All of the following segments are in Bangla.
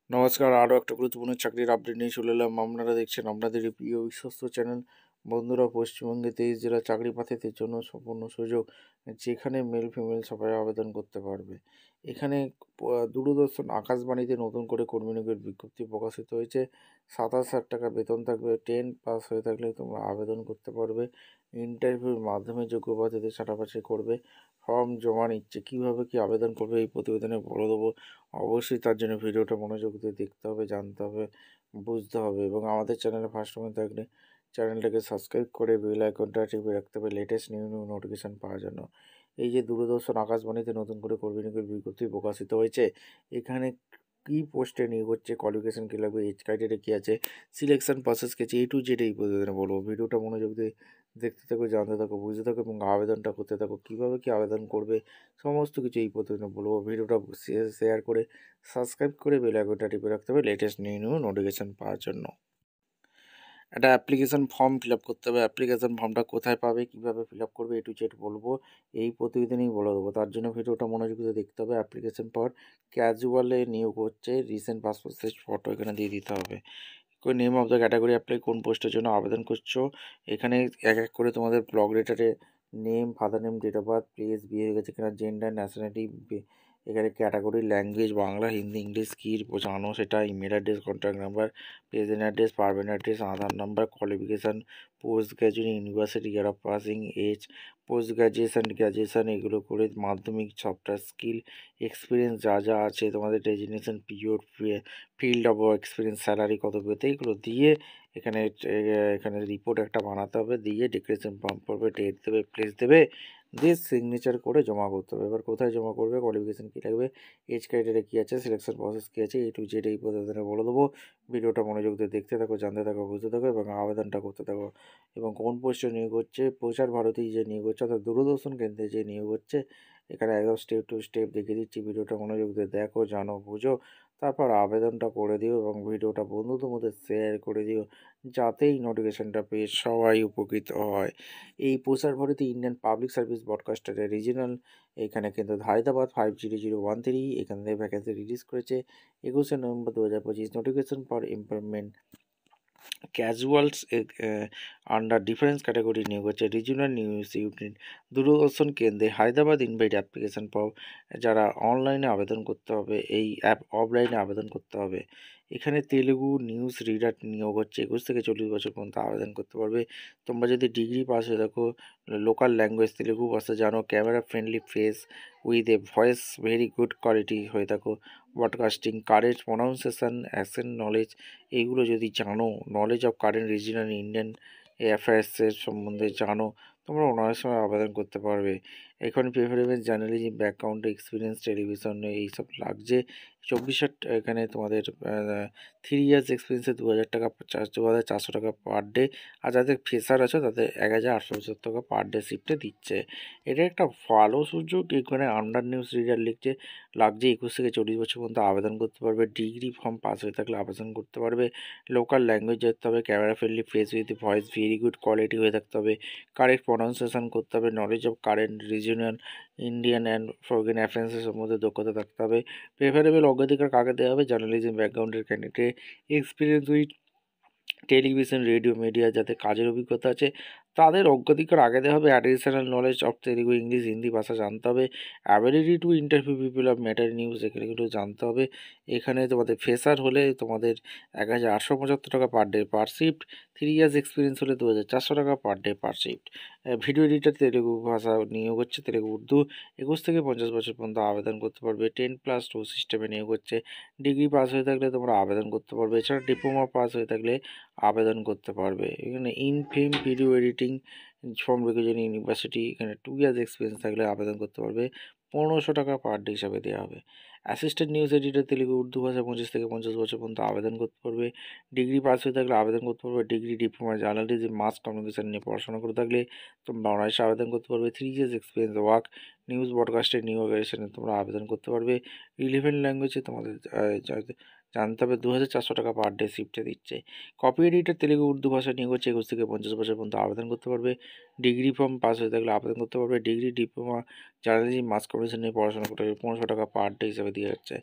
নমস্কার, আরও একটা গুরুত্বপূর্ণ চাকরির আপডেট নিয়ে চলে এলাম। আপনারা দেখছেন আপনাদের এই প্রিয় বিশ্বস্ত চ্যানেল। বন্ধুরা, পশ্চিমবঙ্গে 23 জেলা চাকরি প্রার্থীদের জন্য সম্পূর্ণ সুযোগ, যেখানে মেল ফিমেল সবাই আবেদন করতে পারবে। এখানে দূরদর্শন আকাশবাণীতে নতুন করে কর্মী নিয়োগের বিজ্ঞপ্তি প্রকাশিত হয়েছে। 27,000 টাকা বেতন থাকবে। 10 পাস হয়ে থাকলে তোমরা আবেদন করতে পারবে। ইন্টারভিউর মাধ্যমে যোগ্য প্রার্থীদের ছাঁটাবাছাই করবে। ফর্ম জমা নিচ্ছে। কীভাবে কী আবেদন করবে এই প্রতিবেদনে বলে দেবো। অবশ্যই তার জন্য ভিডিওটা মনোযোগ দিয়ে দেখতে হবে, জানতে হবে, বুঝতে হবে এবং আমাদের চ্যানেলে ফার্স্ট টাইম থাকলে চ্যানেলটাকে সাবস্ক্রাইব করে বেল আইকনটা টিপে রাখতে হবে লেটেস্ট নিউ নোটিফিকেশান পাওয়ার জন্য। এই যে দূরদর্শন আকাশবাণীতে নতুন করে কর্মী নিয়োগের বিজ্ঞপ্তি প্রকাশিত হয়েছে, এখানে কী পোস্টে নিয়োগ হচ্ছে, কোয়ালিফিকেশান কী লাগবে, এজ ক্রাইটেরিয়া কী আছে, সিলেকশন প্রসেস কী আছে, A to Z এই প্রতিবেদনে বলবো। ভিডিওটা মনোযোগ দিয়ে দেখতে থাকো, জানতে থাকো, বুঝতে থাকো এবং আবেদনটা করতে থাকো। কীভাবে কী আবেদন করবে সমস্ত কিছু এই প্রতিবেদনে বলবো। ভিডিওটা শেয়ার করে সাবস্ক্রাইব করে বেল আইকনটা টিপে রাখতে হবে লেটেস্ট নিউ নোটিফিকেশান পাওয়ার জন্য। একটা অ্যাপ্লিকেশন ফর্ম ফিল আপ করতে হবে। অ্যাপ্লিকেশন ফর্মটা কোথায় পাবে, কীভাবে ফিল আপ করবে, A to Z বলবো। এই প্রতিবেদনেই বলে দেবো। তার জন্য ভিডিওটা মনোযোগ দিয়ে দেখতে হবে। অ্যাপ্লিকেশন ফর ক্যাজুয়ালে নিয়োগ হচ্ছে। রিসেন্ট পাসপোর্ট সাইজ ফটো এখানে দিয়ে দিতে হবে। Name of the category apply, কোন পোস্টের জন্য আবেদন করছো। এখানে এক এক করে তোমাদের ব্লক লেটারে name, father name, date of birth, place, বিয়ে হয়ে গেছে কিনা, জেন্ডার, ন্যাশনালিটি, এখানে category, language, Bangla, Hindi, English কী জানো সেটা, email address, contact number, present address, permanent address, Aadhaar number, qualification, post graduate, university, year of passing, age, post graduation এগুলো করে, মাধ্যমিক, সফটওয়্যার স্কিল, এক্সপিরিয়েন্স যা যা আছে তোমাদের, designation, period, field of experience, salary কত পেতে, এগুলো দিয়ে এখানে এখানে রিপোর্ট একটা বানাতে হবে। দিয়ে ডিক্লারেশন ফর্ম পড়বে, ডেট দেবে, প্লেস দেবে, দিয়ে সিগনেচার করে জমা করতে হবে। এবার কোথায় জমা করবে, কোয়ালিফিকেশান কী লাগবে, এজ ক্রাইটেরিয়া কী আছে, সিলেকশন প্রসেস কী আছে, A to Z এই প্রতিবেদনে বলে দেবো। ভিডিওটা মনোযোগ দিয়ে দেখতে থাকো, জানতে থাকো, বুঝতে থাকো এবং আবেদনটা করতে থাকো। এবং কোন পোস্টে নিয়োগ হচ্ছে, প্রচার ভারতী যে নিয়োগ হচ্ছে অর্থাৎ দূরদর্শন কেন্দ্রে যে নিয়োগ হচ্ছে, এখানে একদম স্টেপ টু স্টেপ দেখিয়ে দিচ্ছি। ভিডিওটা মনোযোগ দিয়ে দেখো, জানো, বুঝো, তারপর আবেদনটা করে দিও এবং ভিডিওটা বন্ধুদের মধ্যে শেয়ার করে দিও, যাতে এই নোটিফিকেশানটা পেয়ে সবাই উপকৃত হয়। এই Prasar Bharati Indian public service ব্রডকাস্টারের রিজিনাল, এখানে কিন্তু হায়দ্রাবাদ 50013, এখান থেকে ভ্যাকেন্সি রিলিজ করেছে 21শে November 2025। Notification for employment casuals under difference category নিয়োগ হচ্ছে। রিজিওনাল নিউজ ইউনিট দূরদর্শন কেন্দ্রে হায়দ্রাবাদ ইনভাইট অ্যাপ্লিকেশান ফর, যারা অনলাইনে আবেদন করতে হবে, এই অ্যাপ অফলাইনে আবেদন করতে হবে। এখানে তেলেগু নিউজ রিডার নিয়োগ হচ্ছে। 21 থেকে 40 বছর পর্যন্ত আবেদন করতে পারবে। তোমরা যদি ডিগ্রি পাস হয়ে থাকো, লোকাল ল্যাঙ্গুয়েজ তেলেগু ভাষা জানো, camera friendly face with a voice very good quality হয়ে থাকো, broadcasting, current pronunciation, accent knowledge এইগুলো যদি জানো, knowledge of current regional Indian অ্যাফেয়ার্সের সম্বন্ধে জানো, তোমরা অনার্স সময় আবেদন করতে পারবে। এখন preferable journalism, background experience, television এইসব লাগছে। 24 এখানে তোমাদের 3 ইয়ার্স এক্সপিরিয়েন্সে 2,000 টাকা, 2,400 টাকা পার ডে। আর যাদের ফ্রেশার আছে তাদের 1,875 টাকা পার ডে শিফটে দিচ্ছে। এটা একটা ভালো সুযোগ। এখানে আন্ডার নিউজ রিডার লিখছে, লাগছে 21 থেকে 40 বছর পর্যন্ত আবেদন করতে পারবে। ডিগ্রি ফর্ম পাস হয়ে থাকলে আবেদন করতে পারবে। লোকাল ল্যাঙ্গুয়েজ জানতে হবে, camera friendly face with voice very good quality হয়ে থাকতে হবে, কারেক্ট প্রনাউন্সিয়েশন করতে হবে, knowledge of current regional Indian and foreign অ্যাফেয়ার্সের সম্বন্ধে দক্ষতা থাকতে হবে। প্রেফারেবল অগ্রাধিকার কাকে দেওয়া হবে, জার্নালিজম ব্যাকগ্রাউন্ডের candidate, experience with television, radio, media যাদের কাজের অভিজ্ঞতা আছে তাদের অগ্রাধিকার আগে দেওয়া হবে। Additional knowledge of Telugu, English, Hindi ভাষা জানতে হবে। Ability to interview people of matter news এগুলো জানতে হবে। এখানে তোমাদের ফ্রেশার হলে তোমাদের 1,875 টাকা per day per shift. 3 years experience হলে 2,400 টাকা per day per shift. Video editor Telugu ভাষা নিয়োগ হচ্ছে, তেলুগু, উর্দু। 21 থেকে 50 বছর পর্যন্ত আবেদন করতে পারবে। 10+2 সিস্টেমে নিয়োগ হচ্ছে। ডিগ্রি পাস হয়ে থাকলে তোমরা আবেদন করতে পারবে। এছাড়া ডিপ্লোমা পাস হয়ে থাকলে আবেদন করতে পারবে। এখানে in film video editing from regulation university, এখানে 2 ইয়ার্স এক্সপিরিয়েন্স থাকলে আবেদন করতে পারবে। 1,500 টাকা পার ডে হিসাবে দেওয়া হবে। Assistant news editor Telugu, Urdu ভাষা 25 থেকে 50 বছর পর্যন্ত আবেদন করতে পারবে। ডিগ্রি পাস হয়ে থাকলে আবেদন করতে পারবে। Degree, diploma, journalism, mass communication নিয়ে পড়াশোনা করে থাকলে তোমরা অনায়াসে আবেদন করতে পারবে। 3 ইয়ার্স এক্সপিরিয়েন্স ওয়ার্ক নিউজ ব্রডকাস্টের নিউ অর্গানাইজেশনে তোমরা আবেদন করতে পারবে। রিলেভেন্ট ল্যাঙ্গুয়েজে তোমাদের জানতে হবে। 2,400 টাকা পার ডে শিফটে দিচ্ছে। কপি এডিটর তেলুগু, উর্দু ভাষা নিয়োগ হচ্ছে। 21 থেকে 50 বছর পর্যন্ত আবেদন করতে পারবে। ডিগ্রি ফর্ম পাস হয়ে থাকলে আবেদন করতে পারবে। Degree, diploma, journalism, mass communication নিয়ে পড়াশোনা করতে পারবে। 1,500 টাকা পার ডে হিসাবে দেওয়া যাচ্ছে।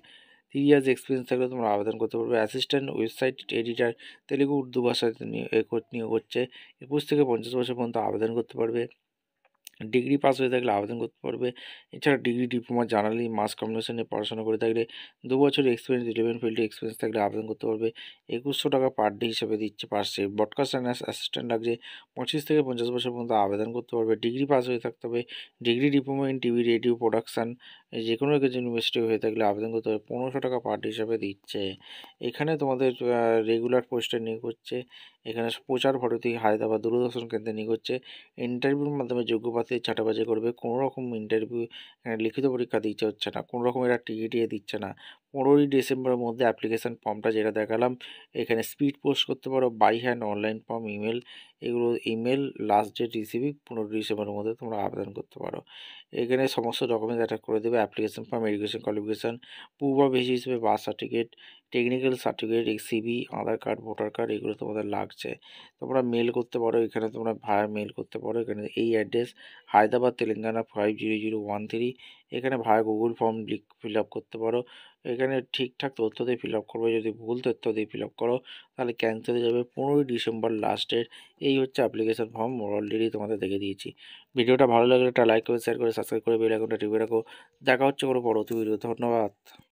3 ইয়ার্স এক্সপিরিয়েন্স থাকলে তোমরা আবেদন করতে পারবে। Assistant website editor Telugu Urdu ভাষাতে নিয়োগ হচ্ছে। 21 থেকে 50 বছর পর্যন্ত আবেদন করতে পারবে। ডিগ্রি পাস হয়ে থাকলে আবেদন করতে পারবে। এছাড়া ডিগ্রি, ডিপ্লোমা, জার্নালি, মাস কমিউনিকেশন নিয়ে পড়াশোনা করে থাকলে 2 বছরের এক্সপিরিয়েন্স, রিলেভেন্ট ফিল্ডে এক্সপিরিয়েন্স থাকলে আবেদন করতে পারবে। 2100 টাকা পার ডে হিসেবে দিচ্ছে পার শিফট। ব্রডকাস্ট অ্যান্ড অ্যাসিস্ট্যান্ট লাগছে 25 থেকে 50 বছর পর্যন্ত আবেদন করতে পারবে। ডিগ্রি পাস হয়ে থাকতে হবে। Degree, diploma in TV, radio production যে কোনো কিছু ইউনিভার্সিটি হয়ে থাকলে আবেদন করতে হবে। 1500 টাকা পার ডে হিসাবে দিচ্ছে। এখানে তোমাদের রেগুলার পোস্টে নিয়োগ হচ্ছে। এখানে প্রচার ভারতী হায়দ্রাবাদ দূরদর্শন কেন্দ্রে নিয়োগ হচ্ছে। ইন্টারভিউর মাধ্যমে যোগ্য প্রার্থী ছাঁটাবাছাই করবে। কোনো রকম ইন্টারভিউ লিখিত পরীক্ষা দিতে হচ্ছে না। কোনো রকম এরা টিকিটিয়ে দিচ্ছে না। 15ই ডিসেম্বরের মধ্যে অ্যাপ্লিকেশান ফর্মটা যেটা দেখালাম, এখানে স্পিড পোস্ট করতে পারো, by hand, online form, email, এগুলো ইমেল, লাস্ট ডেট রিসিভিং 15 ডিসেম্বরের মধ্যে তোমরা আবেদন করতে পারো। এখানে সমস্ত ডকুমেন্টস অ্যাটাচ করে দেবে। অ্যাপ্লিকেশন ফর্ম, এডুকেশন কোয়ালিফিকেশান, পূর্বাভাসী হিসেবে birth certificate, technical certificate, CV, Aadhaar card, voter card, এগুলো তোমাদের লাগছে। তোমরা মেল করতে পারো। এখানে তোমরা ভায়া মেল করতে পারো। এখানে এই অ্যাড্রেস হায়দ্রাবাদ, তেলেঙ্গানা 50013। এখানে ভায়া গুগল ফর্ম ফিল আপ করতে পারো। এখানে ঠিকঠাক তথ্য দিয়ে ফিল আপ করবে। যদি ভুল তথ্য দিয়ে ফিল আপ করো তাহলে ক্যান্সেল হয়ে যাবে। 15ই ডিসেম্বর লাস্ট ডেট। এই হচ্ছে অ্যাপ্লিকেশন ফর্ম, অলরেডি তোমাদের দেখে দিয়েছি। ভিডিওটা ভালো লাগলে একটা লাইক করে, শেয়ার করে, সাবস্ক্রাইব করে বেল আইকনটা টিপে রাখো। দেখা হচ্ছে কোনো পরবর্তী ভিডিও। ধন্যবাদ।